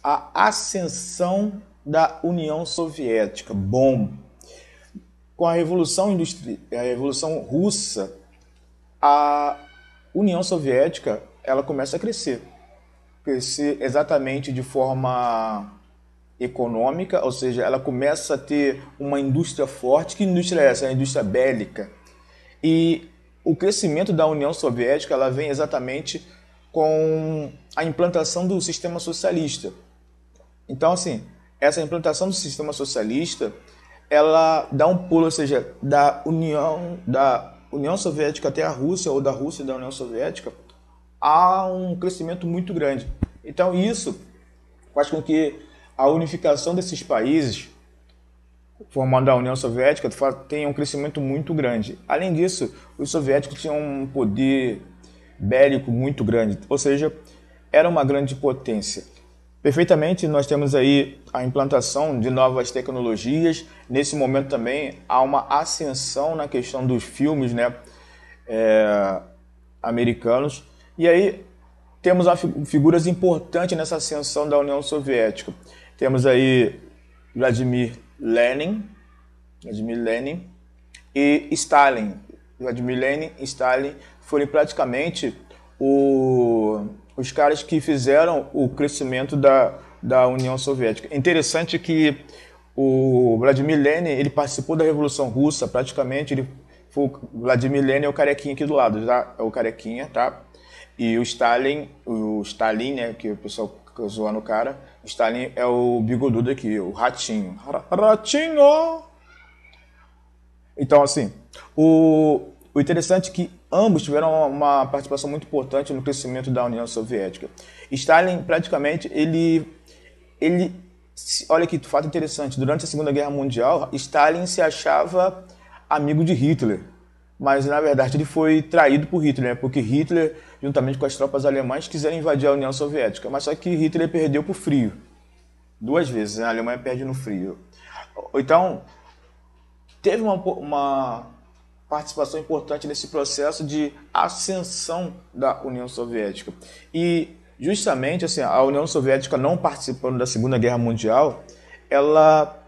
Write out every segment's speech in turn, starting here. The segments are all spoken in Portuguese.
a ascensão da União Soviética. Bom, com a Revolução Russa, a União Soviética ela começa a crescer exatamente de forma econômica, ou seja, ela começa a ter uma indústria forte. Que indústria é essa? É a indústria bélica. E o crescimento da União Soviética ela vem exatamente com a implantação do sistema socialista. Então, assim, essa implantação do sistema socialista, ela dá um pulo, ou seja, da União Soviética até a Rússia, ou da Rússia da União Soviética, há um crescimento muito grande. Então, isso faz com que a unificação desses países, formando a União Soviética, tenha um crescimento muito grande. Além disso, os soviéticos tinham um poder bélico muito grande, ou seja, era uma grande potência. Perfeitamente, nós temos aí a implantação de novas tecnologias. Nesse momento também há uma ascensão na questão dos filmes, né, americanos. E aí temos figuras importantes nessa ascensão da União Soviética. Temos aí Vladimir Lenin e Stalin. Vladimir Lenin e Stalin foram praticamente os caras que fizeram o crescimento da União Soviética. Interessante que o Vladimir Lenin ele participou da Revolução Russa, praticamente. O Vladimir Lenin é o carequinha aqui do lado, tá? É o carequinha, tá? E o Stalin, né, que o pessoal fica zoando o cara, o Stalin é o bigodudo aqui, o ratinho. Ratinho! Então, assim, o interessante é que ambos tiveram uma participação muito importante no crescimento da União Soviética. Stalin, praticamente, olha que fato interessante, durante a Segunda Guerra Mundial, Stalin se achava amigo de Hitler, mas na verdade ele foi traído por Hitler, né? Porque Hitler, juntamente com as tropas alemãs, quiseram invadir a União Soviética, mas só que Hitler perdeu por frio, 2 vezes, né? A Alemanha perde no frio. Então, teve uma participação importante nesse processo de ascensão da União Soviética. E justamente assim, a União Soviética não participando da Segunda Guerra Mundial, ela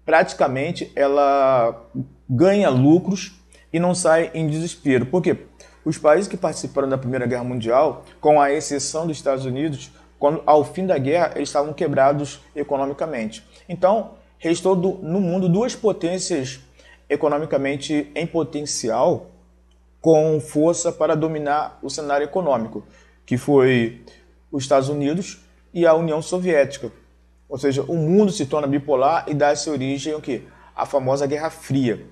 praticamente ela ganha lucros e não sai em desespero. Por quê? Os países que participaram da Primeira Guerra Mundial, com a exceção dos Estados Unidos, ao fim da guerra eles estavam quebrados economicamente. Então, restou no mundo duas potências economicamente em potencial com força para dominar o cenário econômico, que foi os Estados Unidos e a União Soviética. Ou seja, o mundo se torna bipolar e dá-se origem ao quê? A famosa Guerra Fria.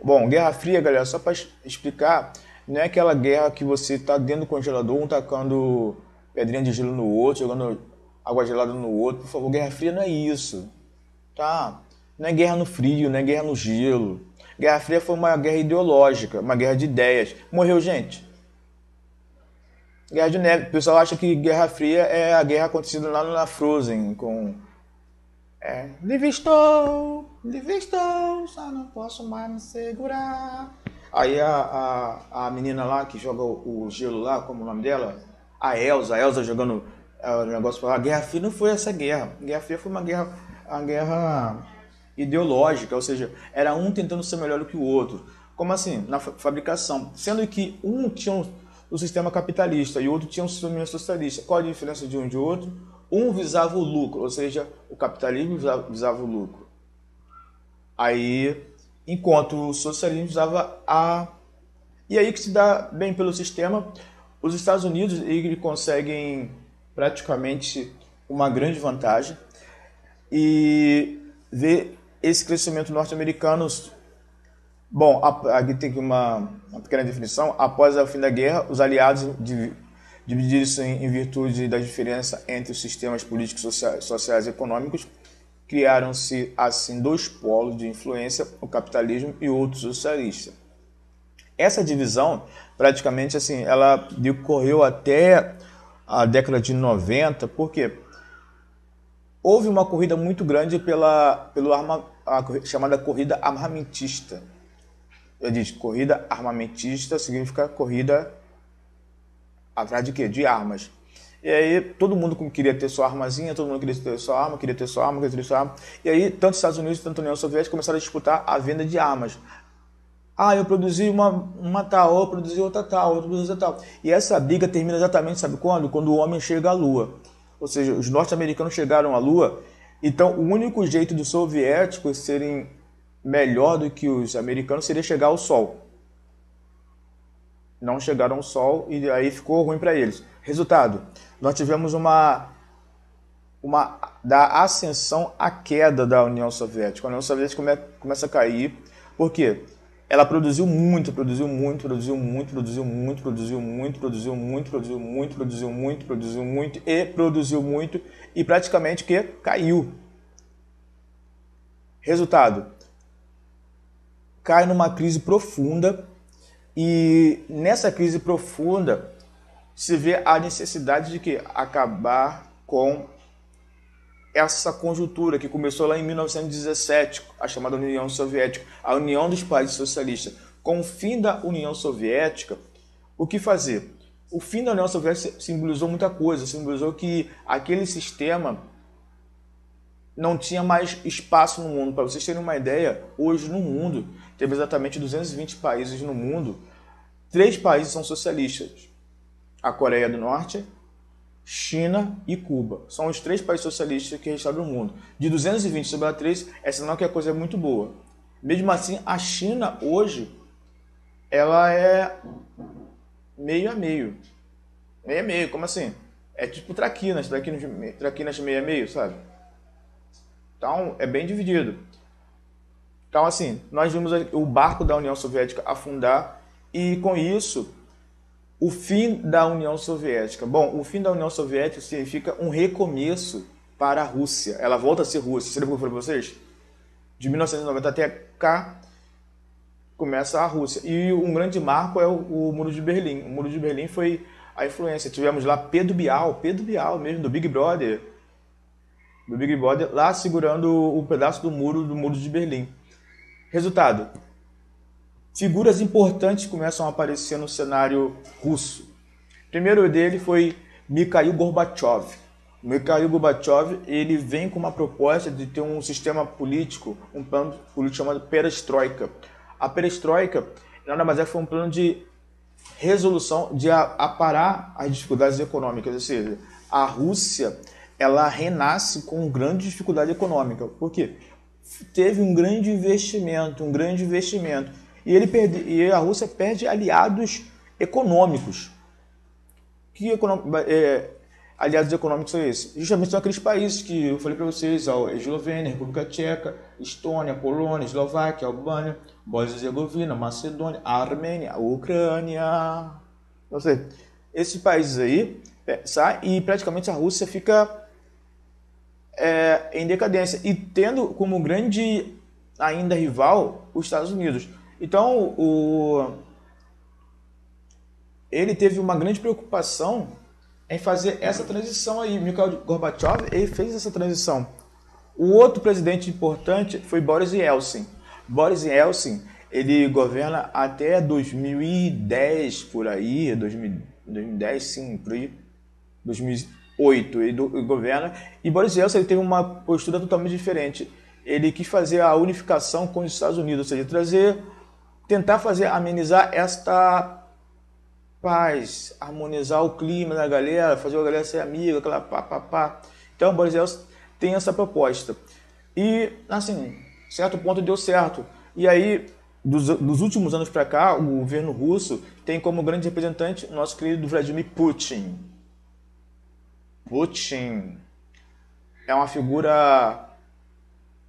Bom, Guerra Fria, galera, só para explicar, não é aquela guerra que você está dentro do congelador, um tacando pedrinha de gelo no outro, jogando água gelada no outro. Por favor, Guerra Fria não é isso, tá? Não é guerra no frio, não é guerra no gelo. Guerra Fria foi uma guerra ideológica, uma guerra de ideias. Morreu gente. Guerra de Neve. O pessoal acha que Guerra Fria é a guerra acontecida lá na Frozen, com... livre estou, só não posso mais me segurar. Aí a menina lá que joga o gelo lá, como é o nome dela? A Elsa jogando o negócio para lá. Guerra Fria não foi essa guerra. Guerra Fria foi uma guerra ideológica, ou seja, era um tentando ser melhor do que o outro. Como assim? Na fabricação. Sendo que um tinha o sistema capitalista e o outro tinha o sistema socialista. Qual a diferença de um e de outro? Um visava o lucro, ou seja, o capitalismo visava o lucro. Aí, enquanto o socialismo visava a... E aí que se dá bem pelo sistema, os Estados Unidos eles conseguem praticamente uma grande vantagem e ver esse crescimento norte-americano. Bom, aqui tem uma pequena definição. Após o fim da guerra, os aliados dividiram-se em virtude da diferença entre os sistemas políticos, sociais e econômicos. Criaram-se, assim, dois polos de influência, o capitalismo e o outro socialista. Essa divisão, praticamente, assim, ela decorreu até a década de 90, porque houve uma corrida muito grande a chamada corrida armamentista. Eu disse, corrida armamentista significa corrida atrás de quê? De armas. E aí todo mundo queria ter sua armazinha, todo mundo queria ter sua arma, queria ter sua arma, queria ter sua arma. E aí tanto os Estados Unidos quanto a União Soviética começaram a disputar a venda de armas. Ah, eu produzi uma tal, eu produzi outra tal, eu produzi outra tal. E essa briga termina exatamente, sabe quando? Quando o homem chega à Lua. Ou seja, os norte-americanos chegaram à Lua, então o único jeito dos soviéticos serem melhor do que os americanos seria chegar ao Sol. Não chegaram ao Sol e aí ficou ruim para eles. Resultado, nós tivemos da ascensão à queda da União Soviética. A União Soviética começa a cair. Por quê? Ela produziu muito, produziu muito, produziu muito, produziu muito, produziu muito, produziu muito, produziu muito, produziu muito, produziu muito e produziu muito e praticamente que caiu. Resultado, cai numa crise profunda e nessa crise profunda se vê a necessidade de que acabar com essa conjuntura que começou lá em 1917, a chamada União Soviética, a União dos Países Socialistas. Com o fim da União Soviética, o que fazer? O fim da União Soviética simbolizou muita coisa, simbolizou que aquele sistema não tinha mais espaço no mundo. Para vocês terem uma ideia, hoje no mundo, temos exatamente 220 países no mundo, 3 países são socialistas. A Coreia do Norte, China e Cuba. São os 3 países socialistas que restaram o mundo. De 220 sobre a 3, é sinal que a coisa é muito boa. Mesmo assim, a China hoje, ela é meio a meio. Meio a meio, como assim? É tipo traquinas meio a meio, sabe? Então, é bem dividido. Então, assim, nós vimos o barco da União Soviética afundar e, com isso, o fim da União Soviética. Bom, o fim da União Soviética significa um recomeço para a Rússia. Ela volta a ser Rússia. Você lembra o que eu falei para vocês? De 1990 até cá, começa a Rússia. E um grande marco é o Muro de Berlim. O Muro de Berlim foi a influência. Tivemos lá Pedro Bial mesmo, do Big Brother. Do Big Brother, lá segurando o pedaço do muro de Berlim. Resultado, figuras importantes começam a aparecer no cenário russo. O primeiro dele foi Mikhail Gorbachev. Mikhail Gorbachev, ele vem com uma proposta de ter um sistema político, um plano político chamado Perestroika. A Perestroika nada mais é que foi um plano de resolução, de aparar as dificuldades econômicas. Ou seja, a Rússia, ela renasce com grande dificuldade econômica. Por quê? Teve um grande investimento. E a Rússia perde aliados econômicos. Que aliados econômicos são esses? Justamente são aqueles países que eu falei para vocês, a Eslovênia, República Tcheca, Estônia, Polônia, Eslováquia, Albânia, Bósnia e Herzegovina, Macedônia, Armênia, Ucrânia. Ou seja, esses países aí saem e praticamente a Rússia fica em decadência e tendo como grande ainda rival os Estados Unidos. Então, ele teve uma grande preocupação em fazer essa transição aí. Mikhail Gorbachev, ele fez essa transição. O outro presidente importante foi Boris Yeltsin. Boris Yeltsin, ele governa até 2010, por aí, 2010, sim, por aí, 2008, ele governa. E Boris Yeltsin, ele teve uma postura totalmente diferente. Ele quis fazer a unificação com os Estados Unidos, ou seja, tentar amenizar esta paz, harmonizar o clima da galera, fazer a galera ser amiga, aquela pá. Então, Boris Yeltsin tem essa proposta. E, assim, certo ponto deu certo. E aí, dos últimos anos para cá, o governo russo tem como grande representante o nosso querido Vladimir Putin. Putin é uma figura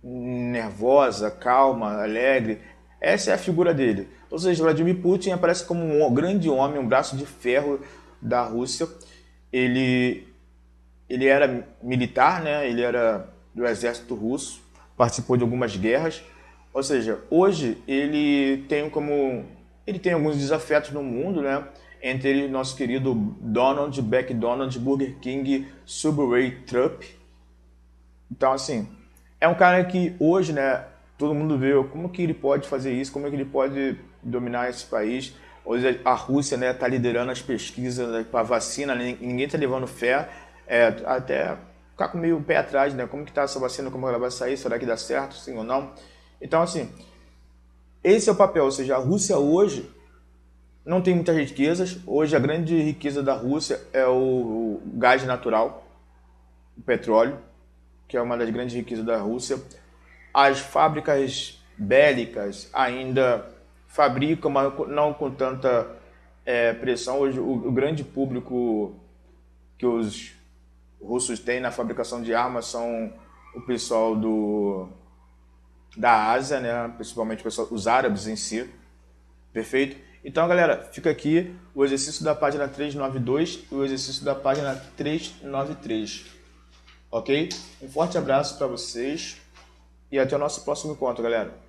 nervosa, calma, alegre. Essa é a figura dele. Ou seja, Vladimir Putin aparece como um grande homem, um braço de ferro da Rússia. Ele era militar, né? Ele era do exército russo, participou de algumas guerras. Ou seja, hoje ele tem alguns desafetos no mundo, né? Entre ele nosso querido Donald, McDonald's, Burger King, Subway, Trump. Então, assim, é um cara que hoje, né, todo mundo vê como que ele pode fazer isso, como é que ele pode dominar esse país. Hoje a Rússia, né, tá liderando as pesquisas para vacina, ninguém tá levando fé, até ficar com meio pé atrás, né? Como que tá essa vacina, como ela vai sair, será que dá certo, sim ou não? Então, assim, esse é o papel, ou seja, a Rússia hoje não tem muitas riquezas. Hoje a grande riqueza da Rússia é o gás natural, o petróleo, que é uma das grandes riquezas da Rússia. As fábricas bélicas ainda fabricam, mas não com tanta pressão. Hoje o grande público que os russos têm na fabricação de armas são o pessoal da Ásia, né? Principalmente os árabes em si. Perfeito? Então, galera, fica aqui o exercício da página 392 e o exercício da página 393. Ok? Um forte abraço para vocês e até o nosso próximo encontro, galera.